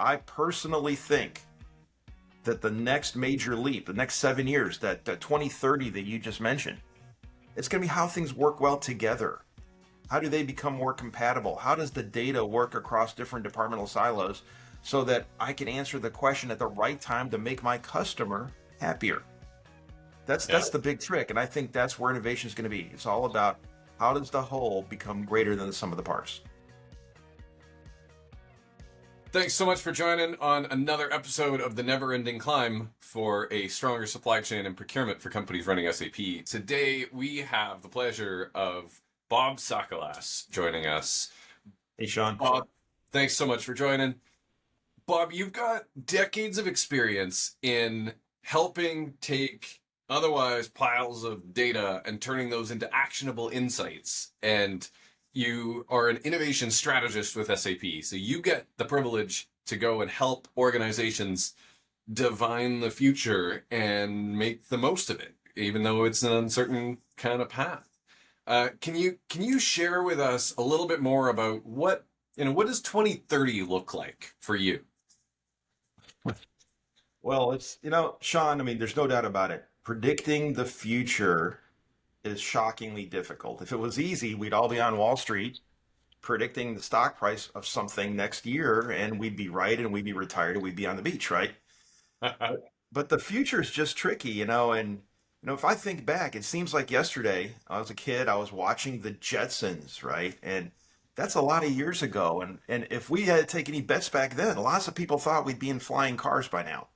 I personally think that the next major leap, the next 7 years, that 2030 that you just mentioned, it's going to be how things work well together. How do they become more compatible? How does the data work across different departmental silos so that I can answer the question at the right time to make my customer happier? Yeah. That's the big trick, and I think that's where innovation is going to be. It's all about how does the whole become greater than the sum of the parts. Thanks so much for joining on another episode of The Never Ending Climb for a stronger supply chain and procurement for companies running SAP. Today, we have the pleasure of Bob Sakalas joining us. Hey, Sean. Bob, thanks so much for joining. Bob, you've got decades of experience in helping take otherwise piles of data and turning those into actionable insights. And you are an innovation strategist with SAP. So you get the privilege to go and help organizations divine the future and make the most of it, even though it's an uncertain kind of path. Can you share with us a little bit more about what does 2030 look like for you? Well, Sean, I mean, there's no doubt about it. Predicting the future is shockingly difficult. If it was easy, we'd all be on Wall Street predicting the stock price of something next year and we'd be right and we'd be retired and we'd be on the beach, right? But the future is just tricky, and if I think back, it seems like yesterday, I was a kid, I was watching the Jetsons, right? And that's a lot of years ago. And if we had to take any bets back then, lots of people thought we'd be in flying cars by now.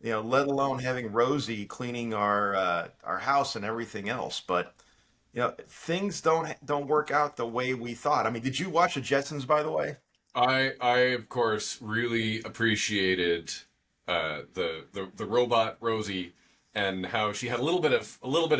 Let alone having Rosie cleaning our house and everything else. But things don't work out the way we thought. I mean, did you watch the Jetsons, by the way? I of course really appreciated the robot Rosie and how she had a little bit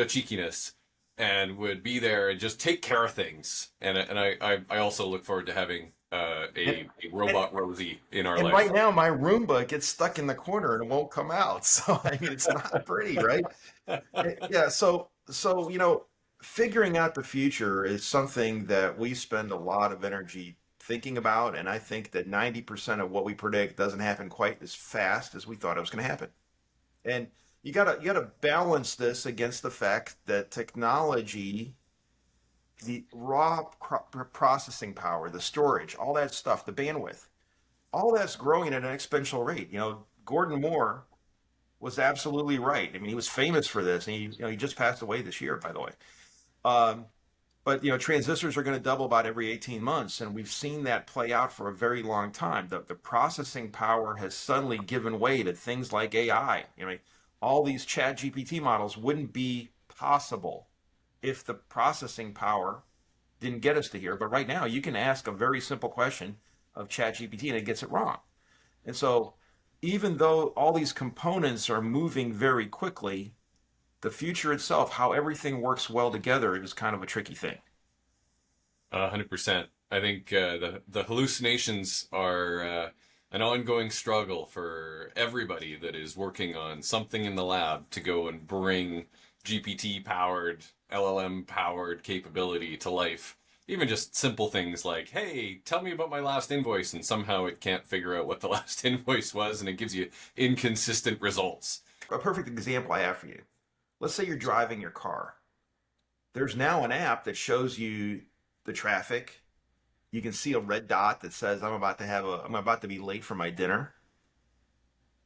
of cheekiness and would be there and just take care of things. And I also look forward to having a robot Rosie in our And life. right now, my Roomba gets stuck in the corner and it won't come out. So I mean, it's not pretty, right? Yeah. So figuring out the future is something that we spend a lot of energy thinking about, and I think that 90% of what we predict doesn't happen quite as fast as we thought it was going to happen. And you gotta balance this against the fact that technology, the raw processing power, the storage, all that stuff, the bandwidth, all that's growing at an exponential rate. Gordon Moore was absolutely right. I mean, he was famous for this, and he just passed away this year, by the way. Um, but transistors are going to double about every 18 months, and we've seen that play out for a very long time. The processing power has suddenly given way to things like AI. All these Chat GPT models wouldn't be possible if the processing power didn't get us to here. But right now, you can ask a very simple question of Chat GPT and it gets it wrong. And so, even though all these components are moving very quickly, the future itself, how everything works well together, is kind of a tricky thing. 100%. I think the hallucinations are an ongoing struggle for everybody that is working on something in the lab to go and bring GPT powered, LLM powered capability to life. Even just simple things like, hey, tell me about my last invoice, and somehow it can't figure out what the last invoice was, and it gives you inconsistent results. A perfect example I have for you. Let's say you're driving your car. There's now an app that shows you the traffic. You can see a red dot that says I'm about to be late for my dinner.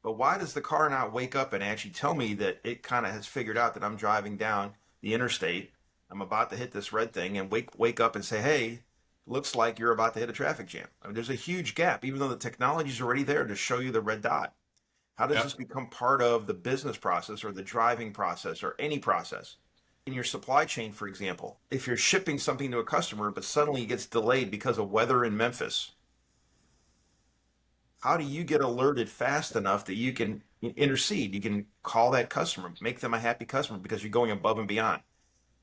But why does the car not wake up and actually tell me that it kind of has figured out that I'm driving down the interstate, I'm about to hit this red thing, and wake up and say, hey, looks like you're about to hit a traffic jam? I mean, there's a huge gap, even though the technology is already there to show you the red dot. How does Yep. this become part of the business process or the driving process or any process? In your supply chain, for example, if you're shipping something to a customer, but suddenly it gets delayed because of weather in Memphis, how do you get alerted fast enough that you can intercede? You can call that customer, make them a happy customer because you're going above and beyond.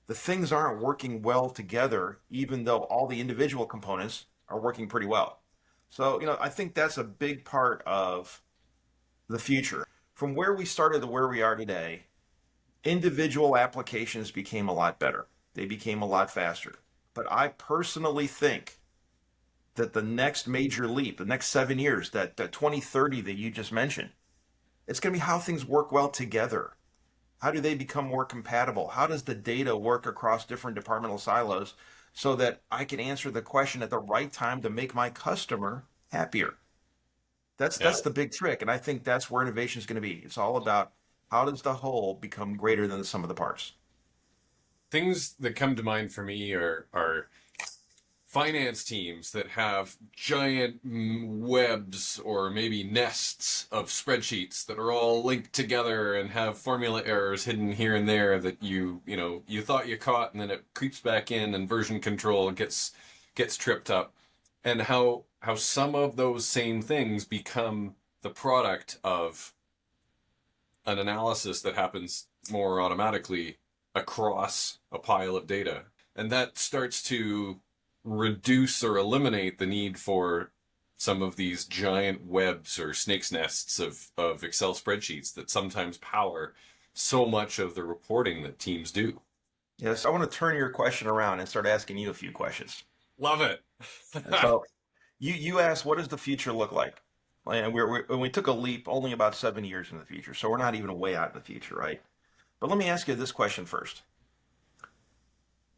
The things aren't working well together, even though all the individual components are working pretty well. So, I think that's a big part of the future. From where we started to where we are today, individual applications became a lot better. They became a lot faster. But I personally think that the next major leap, the next 7 years, that 2030 that you just mentioned, it's going to be how things work well together. How do they become more compatible? How does the data work across different departmental silos so that I can answer the question at the right time to make my customer happier? Yeah. That's the big trick, and I think that's where innovation is going to be. It's all about how does the whole become greater than the sum of the parts. Things that come to mind for me are finance teams that have giant webs or maybe nests of spreadsheets that are all linked together and have formula errors hidden here and there that you thought you caught, and then it creeps back in and version control gets tripped up, and how some of those same things become the product of an analysis that happens more automatically across a pile of data. And that starts to reduce or eliminate the need for some of these giant webs or snake's nests of Excel spreadsheets that sometimes power so much of the reporting that teams do. Yes, I want to turn your question around and start asking you a few questions. Love it. So you asked, what does the future look like? And when we took a leap only about 7 years in the future, so we're not even way out in the future, right? But let me ask you this question first.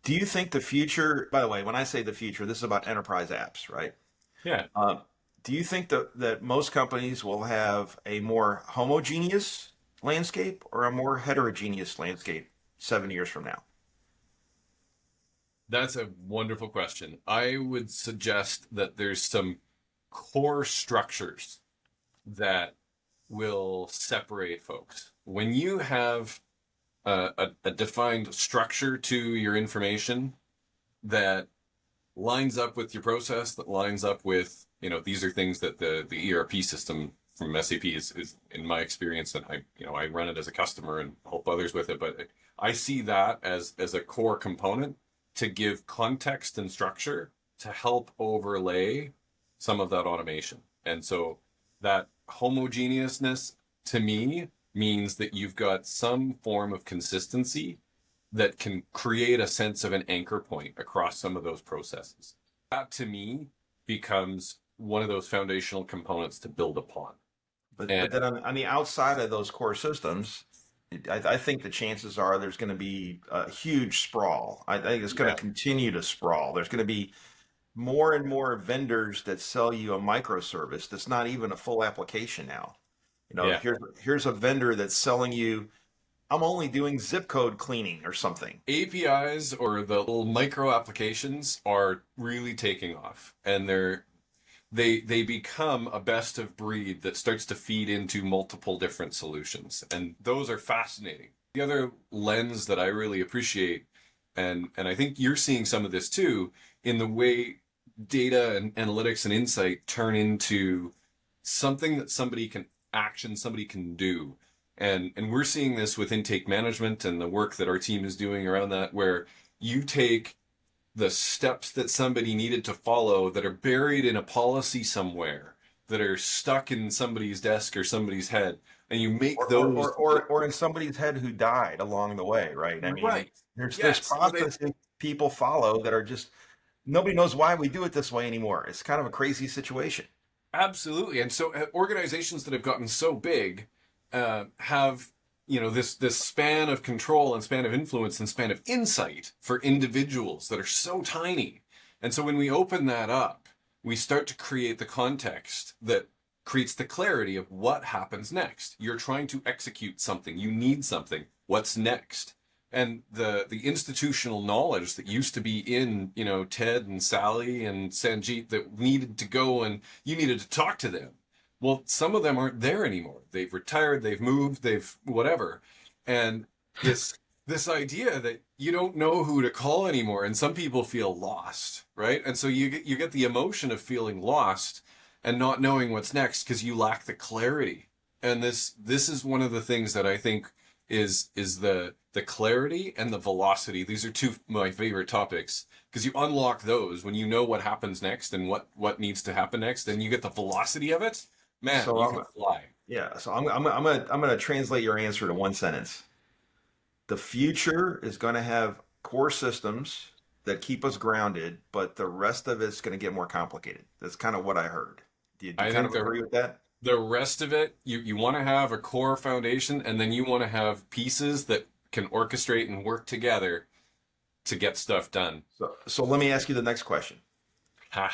Do you think the future, by the way, when I say the future, this is about enterprise apps, right? Yeah, Uh, do you think that most companies will have a more homogeneous landscape or a more heterogeneous landscape 7 years from now? that's a wonderful question. I would suggest that there's some core structures that will separate folks. When you have a defined structure to your information that lines up with your process, that lines up with, these are things that the ERP system from SAP is in my experience, and I run it as a customer and help others with it, but I see that as a core component to give context and structure to help overlay some of that automation. And so that homogeneousness to me means that you've got some form of consistency that can create a sense of an anchor point across some of those processes. That to me becomes one of those foundational components to build upon. But And then on the outside of those core systems, I think the chances are there's going to be a huge sprawl. I think it's going yeah, to continue to sprawl. There's going to be more and more vendors that sell you a microservice that's not even a full application now. yeah. Here's a vendor that's selling you, I'm only doing zip code cleaning or something. APIs or the little micro applications are really taking off, and they become a best of breed that starts to feed into multiple different solutions, and those are fascinating. The other lens that I really appreciate, and I think you're seeing some of this too, in the way data and analytics and insight turn into something that somebody can action, somebody can do. And we're seeing this with intake management and the work that our team is doing around that, where you take the steps that somebody needed to follow that are buried in a policy somewhere, that are stuck in somebody's desk or somebody's head, and you make those Or in somebody's head who died along the way, right? I mean, right. there's Yes, or they processes people follow that are just nobody knows why we do it this way anymore. It's kind of a crazy situation. absolutely. And so organizations that have gotten so big have this span of control and span of influence and span of insight for individuals that are so tiny. And so when we open that up, we start to create the context that creates the clarity of what happens next. You're trying to execute something, you need something. What's next? And the institutional knowledge that used to be in, Ted and Sally and Sanjeet that needed to go and you needed to talk to them. Well, some of them aren't there anymore. They've retired, they've moved, they've whatever. And this idea that you don't know who to call anymore, and some people feel lost, right? And so you get the emotion of feeling lost and not knowing what's next because you lack the clarity. And this is one of the things that I think is the clarity and the velocity. These are two of my favorite topics because you unlock those when you know what happens next and what needs to happen next, and you get the velocity of it. Man, So you can fly. yeah, so I'm gonna translate your answer to one sentence. The future is going to have core systems that keep us grounded, but the rest of it's going to get more complicated. That's kind of what I heard. Do you I kind think of agree with that? the rest of it, you want to have a core foundation, and then you want to have pieces that can orchestrate and work together to get stuff done. So let me ask you the next question. Ha.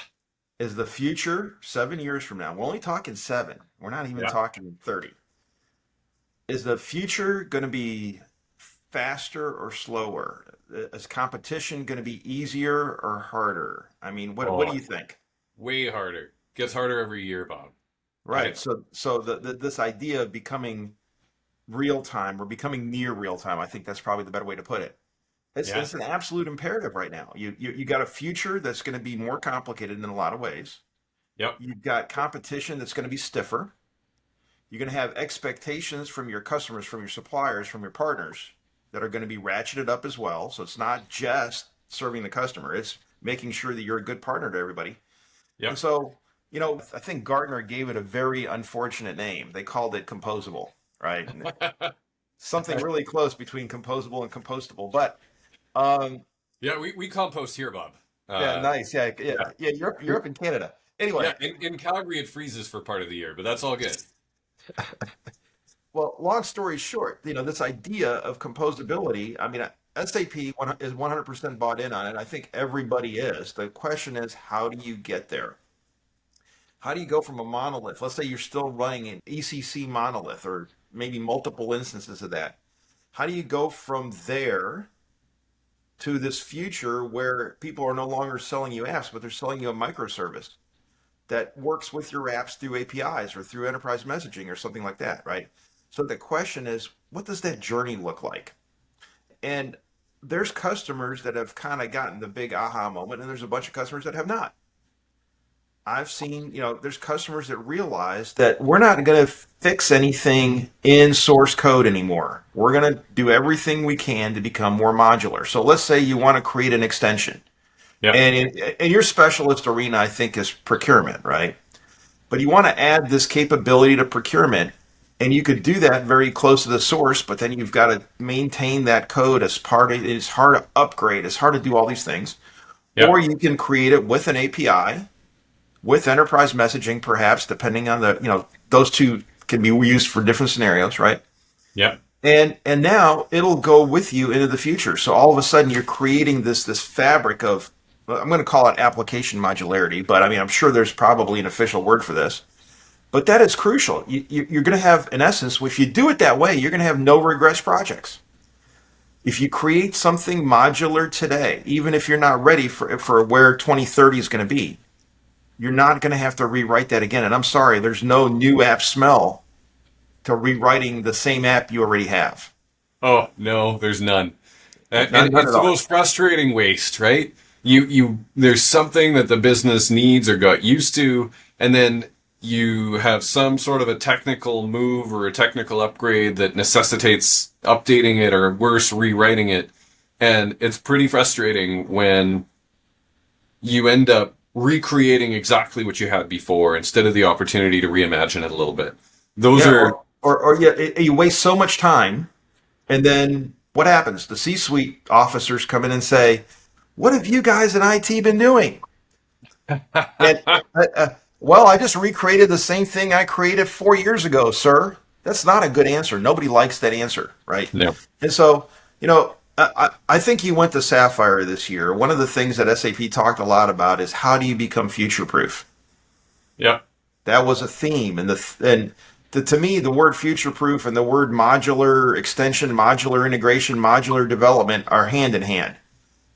Is the future 7 years from now? We're only talking seven. We're not even Yeah. talking 30. Is the future going to be faster or slower? Is competition going to be easier or harder? I mean, what do Oh, you think? way harder. Gets harder every year, Bob. Right. I So this idea of becoming real time or becoming near real time, I think that's probably the better way to put it. yeah. It's an absolute imperative right now. You got a future that's going to be more complicated in a lot of ways. Yep. You've got competition that's going to be stiffer. You're going to have expectations from your customers, from your suppliers, from your partners that are going to be ratcheted up as well. So it's not just serving the customer, it's making sure that you're a good partner to everybody. And Yep. so, I think Gartner gave it a very unfortunate name. They called it composable, right? And something really close between composable and compostable. But um, Yeah, we compost here, Bob. yeah, Uh, nice. Yeah, yeah, yeah. yeah. You're up in Canada. Anyway, Yeah, in Calgary it freezes for part of the year, but that's all good. well, long story short, this idea of composability, I mean, SAP is 100% bought in on it. I think everybody is. The question is, how do you get there? How do you go from a monolith? Let's say you're still running an ECC monolith or maybe multiple instances of that. How do you go from there to this future where people are no longer selling you apps, but they're selling you a microservice that works with your apps through APIs or through enterprise messaging or something like that, right? So the question is, what does that journey look like? And there's customers that have kind of gotten the big aha moment, and there's a bunch of customers that have not. I've seen, there's customers that realize that we're not going to fix anything in source code anymore. We're going to do everything we can to become more modular. So let's say you want to create an extension. Yep. And in your specialist arena, I think, is procurement, right? But you want to add this capability to procurement, and you could do that very close to the source, but then you've got to maintain that code as part of it. It's hard to upgrade, it's hard to do all these things. Or Yep. you can create it with an API, with enterprise messaging, perhaps, depending on those two can be used for different scenarios, right? Yep. And now it'll go with you into the future. So all of a sudden you're creating this fabric of, well, I'm going to call it application modularity, but I mean I'm sure there's probably an official word for this. But that is crucial. You're going to have, in essence, if you do it that way, you're going to have no regrets projects. If you create something modular today, even if you're not ready for where 2030 is going to be, you're not going to have to rewrite that again. And I'm sorry, there's no new app smell to rewriting the same app you already have. Oh, no, there's none. And None it's at the all. most frustrating waste, right? There's something that the business needs or got used to, and then you have some sort of a technical move or a technical upgrade that necessitates updating it or worse, rewriting it. And it's pretty frustrating when you end up recreating exactly what you had before instead of the opportunity to reimagine it a little bit. Those Yeah, are, or yeah, you waste so much time, and then what happens? The C-suite officers come in and say, "What have you guys in IT been doing?" And well, I just recreated the same thing I created 4 years ago, sir. That's not a good answer. Nobody likes that answer, right? no. And so, I think you went to Sapphire this year. One of the things that SAP talked a lot about is how do you become future proof? Yep. That was a theme, to me, the word future proof and the word modular extension, modular integration, modular development are hand in hand.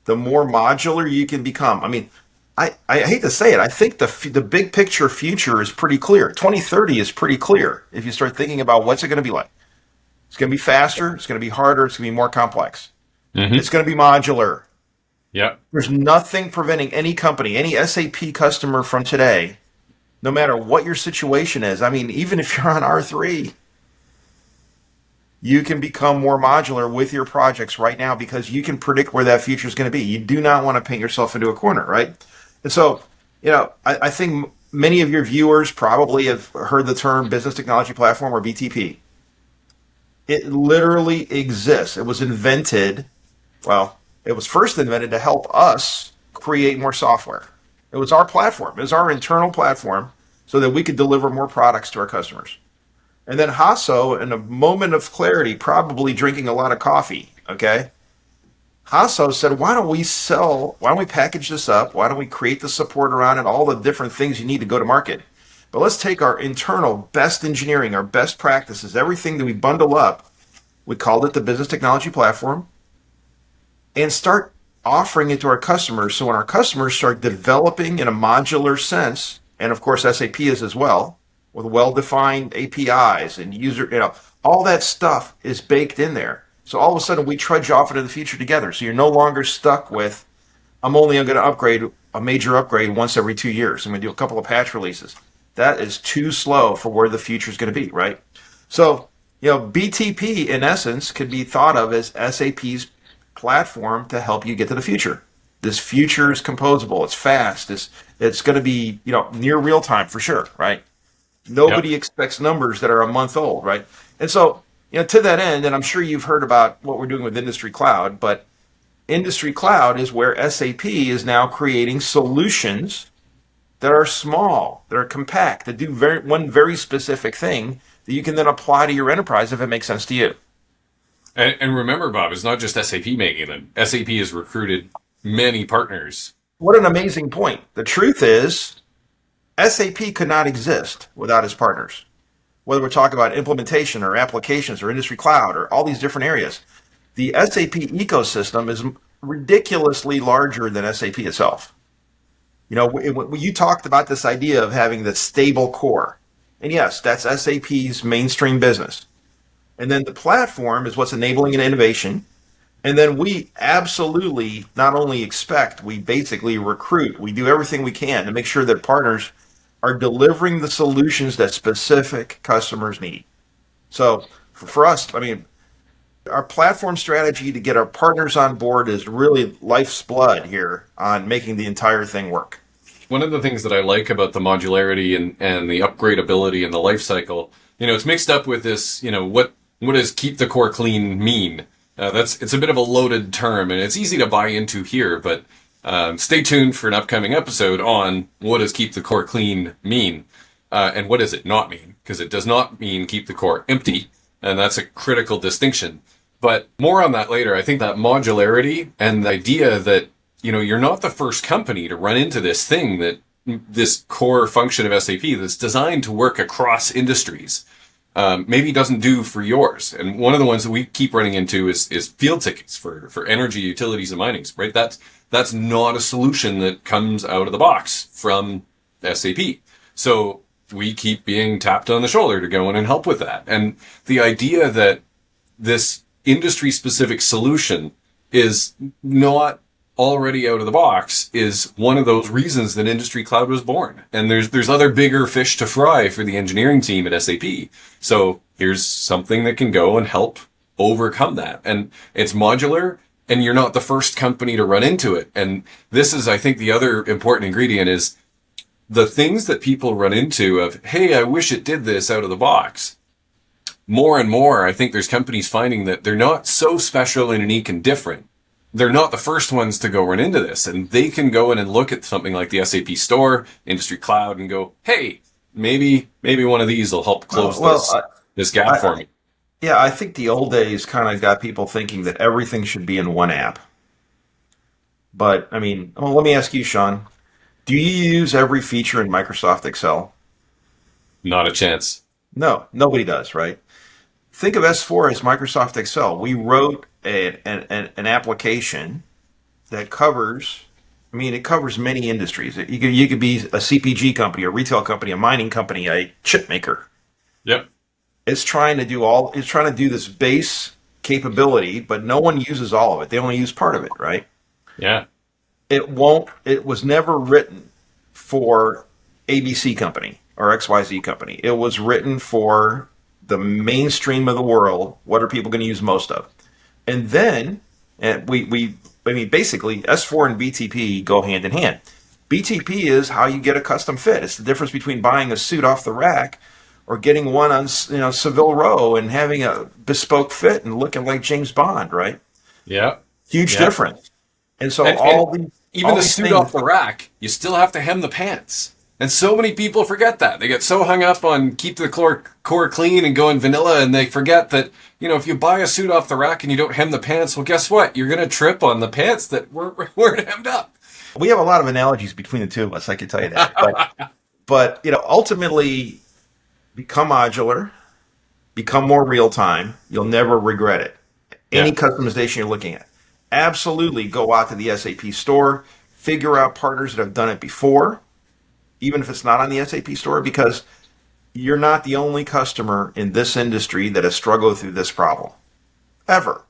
The more modular you can become, I mean, I hate to say it, I think the big picture future is pretty clear. 2030 is pretty clear if you start thinking about what's it going to be like. It's going to be faster, it's going to be harder, it's going to be more complex. Mm-hmm. It's going to be modular. Yep. There's nothing preventing any company, any SAP customer from today, no matter what your situation is. I mean, even if you're on R3, you can become more modular with your projects right now because you can predict where that future is going to be. You do not want to paint yourself into a corner, right? And so, I think many of your viewers probably have heard the term business technology platform or BTP. It literally exists. It was invented, well, It was first invented to help us create more software. It was our platform. It was our internal platform so that we could deliver more products to our customers. And then Hasso, in a moment of clarity, probably drinking a lot of coffee, okay? Hasso said, why don't we package this up? Why don't we create the support around it, all the different things you need to go to market? But let's take our internal best engineering, our best practices, everything that we bundle up. We called it the Business Technology Platform and start offering it to our customers. So when our customers start developing in a modular sense, and of course SAP is as well, with well-defined APIs and user, all that stuff is baked in there. So all of a sudden we trudge off into the future together. So you're no longer stuck with, I'm only going to upgrade a major upgrade once every 2 years. I'm going to do a couple of patch releases. That is too slow for where the future is going to be, right? So, BTP in essence could be thought of as SAP's platform to help you get to the future. This future is composable. It's fast. It's going to be, near real time for sure, right? Nobody expects numbers that are a month old, right? And so, to that end, and I'm sure you've heard about what we're doing with Industry Cloud, but Industry Cloud is where SAP is now creating solutions that are small, that are compact, that do one very specific thing that you can then apply to your enterprise if it makes sense to you. And remember, Bob, it's not just SAP making them. SAP has recruited many partners. What an amazing point. The truth is, SAP could not exist without its partners. Whether we're talking about implementation or applications or industry cloud or all these different areas, the SAP ecosystem is ridiculously larger than SAP itself. You talked about this idea of having the stable core. And yes, that's SAP's mainstream business. And then the platform is what's enabling an innovation. And then we absolutely not only expect, we basically recruit, we do everything we can to make sure that partners are delivering the solutions that specific customers need. So for us, our platform strategy to get our partners on board is really life's blood here on making the entire thing work. One of the things that I like about the modularity and the upgradability and the life cycle, it's mixed up with this, what does keep the core clean mean? It's a bit of a loaded term, and it's easy to buy into here, but stay tuned for an upcoming episode on what does keep the core clean mean, and what does it not mean? Because it does not mean keep the core empty, and that's a critical distinction. But more on that later. I think that modularity and the idea that, you're not the first company to run into this thing, that this core function of SAP that's designed to work across industries maybe doesn't do for yours. And one of the ones that we keep running into is field tickets for energy, utilities, and mining, right? That's not a solution that comes out of the box from SAP. So we keep being tapped on the shoulder to go in and help with that. And the idea that this industry-specific solution is not already out of the box is one of those reasons that Industry Cloud was born. And there's other bigger fish to fry for the engineering team at SAP. So here's something that can go and help overcome that. And it's modular, and you're not the first company to run into it. And this is, I think, the other important ingredient is the things that people run into of, hey, I wish it did this out of the box. More and more, I think there's companies finding that they're not so special and unique and different. They're not the first ones to go run into this, and they can go in and look at something like the SAP Store, Industry Cloud, and go, hey, maybe one of these will help close this gap for me. Yeah, I think the old days kind of got people thinking that everything should be in one app. But, let me ask you, Sean, do you use every feature in Microsoft Excel? Not a chance. No, nobody does, right? Think of S4 as Microsoft Excel. We wrote an application that covers, it covers many industries. You could be a CPG company, a retail company, a mining company, a chip maker. Yep. It's trying to do this base capability, but no one uses all of it. They only use part of it, right? Yeah. It was never written for ABC company or XYZ company. It was written for the mainstream of the world. What are people going to use most of? And then basically S4 and BTP go hand in hand. BTP is how you get a custom fit. It's the difference between buying a suit off the rack or getting one on Savile Row and having a bespoke fit and looking like James Bond, right? Yeah. Huge difference. And so And even all the these suit off things. the rack, you still have to hem the pants. And so many people forget that. They get so hung up on keep the core clean and going vanilla, and they forget that, if you buy a suit off the rack and you don't hem the pants, well, guess what? You're going to trip on the pants that weren't hemmed up. We have a lot of analogies between the two of us, I can tell you that. But ultimately, become modular, become more real time. You'll never regret it. Any Yeah. customization you're looking at, absolutely go out to the SAP store, figure out partners that have done it before, even if it's not on the SAP store, because you're not the only customer in this industry that has struggled through this problem ever.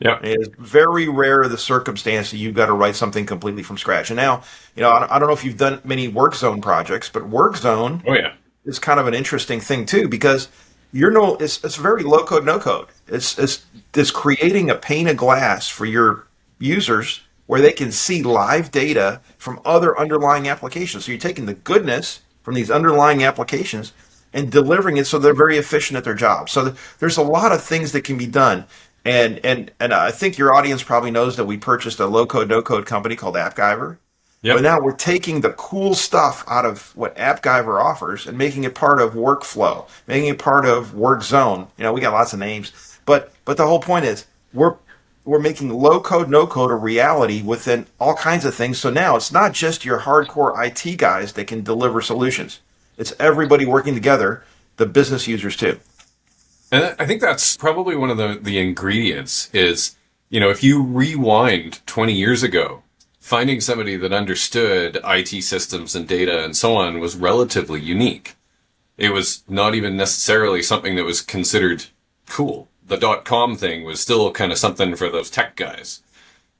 Yeah. It's very rare the circumstance that you've got to write something completely from scratch. And now, I don't know if you've done many work zone projects, but work zone Oh, yeah. is kind of an interesting thing too, because it's very low code, no code. It's creating a pane of glass for your users where they can see live data from other underlying applications. So you're taking the goodness from these underlying applications and delivering it so they're very efficient at their job. So there's a lot of things that can be done. And I think your audience probably knows that we purchased a low code, no code company called AppGyver. But Yep. now we're taking the cool stuff out of what AppGyver offers and making it part of workflow, making it part of work zone. We got lots of names, but the whole point is we're making low code, no code a reality within all kinds of things. So now it's not just your hardcore IT guys that can deliver solutions. It's everybody working together, the business users too. And I think that's probably one of the ingredients is, if you rewind 20 years ago, finding somebody that understood IT systems and data and so on was relatively unique. It was not even necessarily something that was considered cool. The .com thing was still kind of something for those tech guys.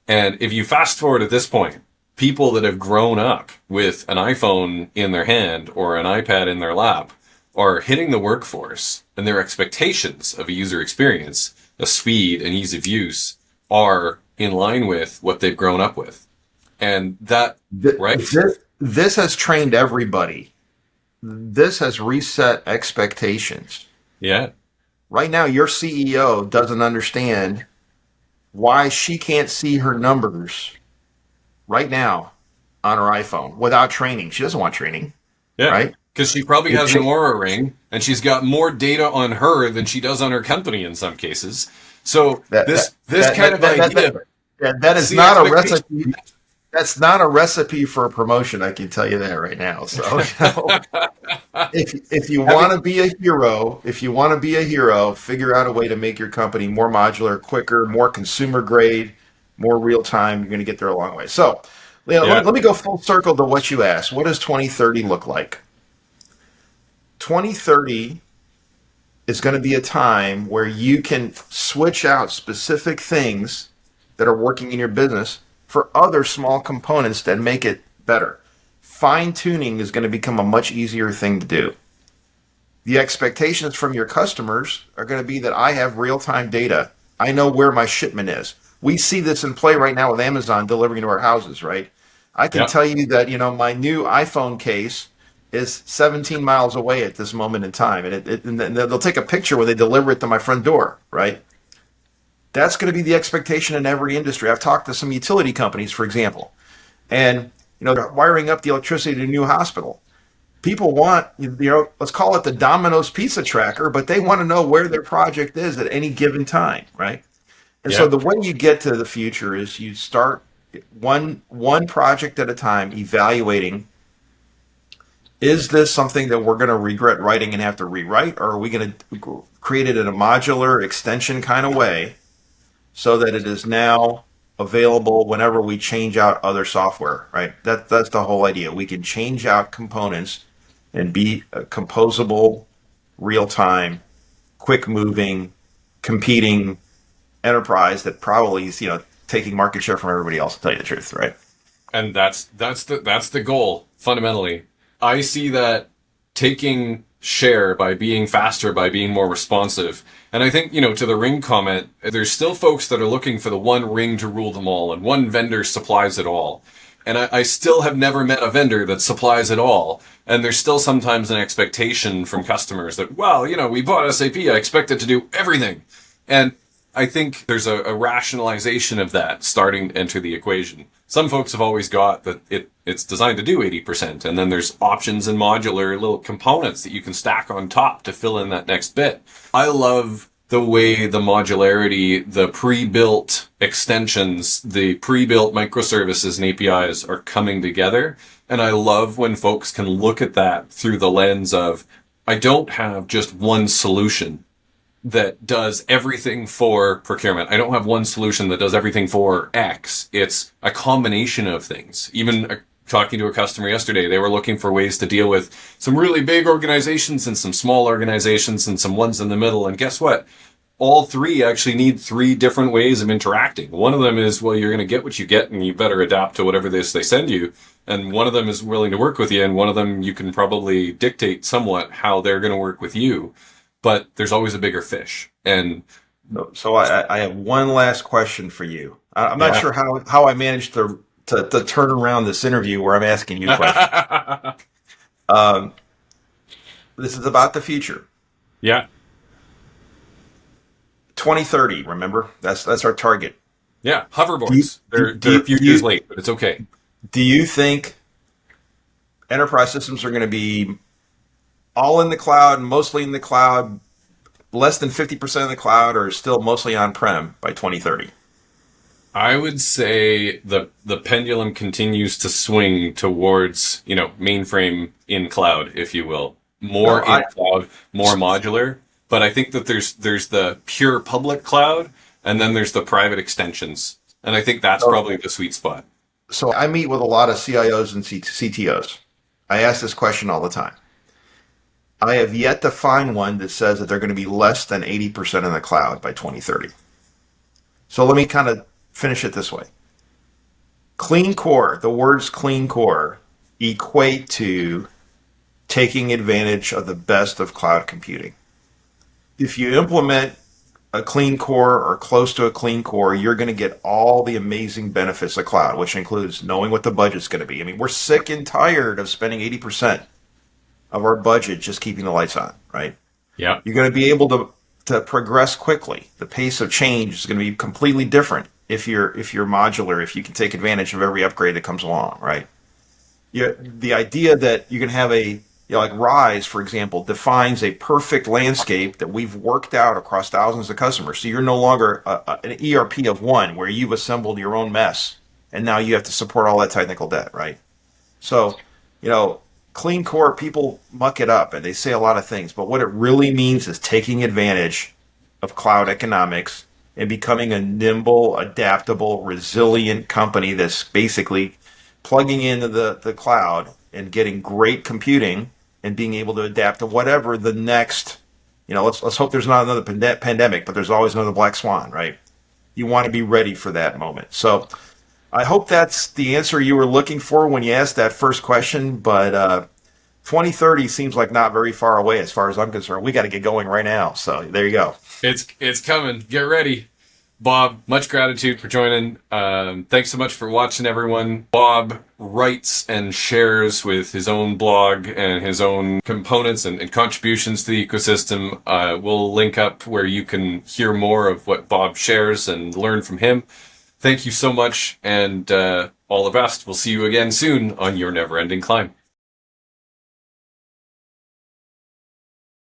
And if you fast forward at this point, people that have grown up with an iPhone in their hand or an iPad in their lap are hitting the workforce, and their expectations of a user experience, of speed and ease of use, are in line with what they've grown up with. And that, right? This has trained everybody. This has reset expectations. Yeah. Right now, your CEO doesn't understand why she can't see her numbers right now on her iPhone without training. She doesn't want training, Yeah. right? Because she probably has an Aura ring, and she's got more data on her than she does on her company in some cases. So this kind of idea, that is see not a expectation. recipe. That's not a recipe for a promotion. I can tell you that right now. So, if you want to be a hero, figure out a way to make your company more modular, quicker, more consumer grade, more real time. You're going to get there a long way. So, Yeah. let me go full circle to what you asked. What does 2030 look like? 2030 is going to be a time where you can switch out specific things that are working in your business for other small components that make it better. Fine tuning is going to become a much easier thing to do. The expectations from your customers are going to be that I have real time data. I know where my shipment is. We see this in play right now with Amazon delivering to our houses, right? I can Yeah. tell you that, my new iPhone case is 17 miles away at this moment in time. And they'll take a picture when they deliver it to my front door, right? That's going to be the expectation in every industry. I've talked to some utility companies, for example, and they're wiring up the electricity to a new hospital. People want, let's call it the Domino's pizza tracker, but they want to know where their project is at any given time, right? And so Yeah. the way you get to the future is you start one project at a time, evaluating, is this something that we're going to regret writing and have to rewrite, or are we going to create it in a modular extension kind of way so that it is now available whenever we change out other software, right? That's the whole idea. We can change out components and be a composable, real time, quick moving, competing enterprise that probably is, taking market share from everybody else, to tell you the truth, right? And that's the goal fundamentally. I see that taking share by being faster, by being more responsive. And I think, to the ring comment, there's still folks that are looking for the one ring to rule them all, and one vendor supplies it all. And I still have never met a vendor that supplies it all. And there's still sometimes an expectation from customers that, well, we bought SAP, I expect it to do everything. And I think there's a rationalization of that starting to enter the equation. Some folks have always got that it's designed to do 80%, and then there's options and modular little components that you can stack on top to fill in that next bit. I love the way the modularity, the pre-built extensions, the pre-built microservices and APIs are coming together. And I love when folks can look at that through the lens of, I don't have just one solution that does everything for procurement. I don't have one solution that does everything for X. It's a combination of things. Even talking to a customer yesterday, they were looking for ways to deal with some really big organizations and some small organizations and some ones in the middle. And guess what? All three actually need three different ways of interacting. One of them is, well, you're going to get what you get and you better adapt to whatever they send you. And one of them is willing to work with you. And one of them, you can probably dictate somewhat how they're going to work with you. But there's always a bigger fish. And So I have one last question for you. I'm not yeah. sure how I managed to turn around this interview where I'm asking you questions. Um, this is about the future. Yeah. 2030, remember? That's our target. Yeah. Do you, Hoverboards. They're do a few do years you, late, but it's okay. do you think enterprise systems are going to be all in the cloud, mostly in the cloud, less than 50% in the cloud, or still mostly on-prem by 2030? I would say the pendulum continues to swing towards, mainframe in cloud, if you will. No, More in cloud, more modular. But I think that there's the pure public cloud and then there's the private extensions. And I think that's so, probably the sweet spot. so I meet with a lot of CIOs and CTOs. I ask this question all the time. I have yet to find one that says that they're going to be less than 80% in the cloud by 2030. So let me kind of finish it this way. Clean core, the words clean core equate to taking advantage of the best of cloud computing. If you implement a clean core or close to a clean core, you're going to get all the amazing benefits of cloud, which includes knowing what the budget's going to be. I mean, we're sick and tired of spending 80% of our budget just keeping the lights on, right? Yeah. You're going to be able to progress quickly. The pace of change is going to be completely different if you're modular, if you can take advantage of every upgrade that comes along, right? The idea that you can have like Rise, for example, defines a perfect landscape that we've worked out across thousands of customers. So you're no longer an ERP of one where you've assembled your own mess and now you have to support all that technical debt, right? So, you know, clean core, people muck it up and they say a lot of things, but what it really means is taking advantage of cloud economics and becoming a nimble, adaptable, resilient company that's basically plugging into the cloud and getting great computing and being able to adapt to whatever the next, let's hope there's not another pandemic, but there's always another black swan, right? You want to be ready for that moment. So I hope that's the answer you were looking for when you asked that first question, but 2030 seems like not very far away as far as I'm concerned. We got to get going right now. So there you go. It's coming. Get ready. Bob, much gratitude for joining. Thanks so much for watching, everyone. Bob writes and shares with his own blog and his own components and contributions to the ecosystem. We'll link up where you can hear more of what Bob shares and learn from him. Thank you so much, and all the best. We'll see you again soon on Your Never Ending Climb.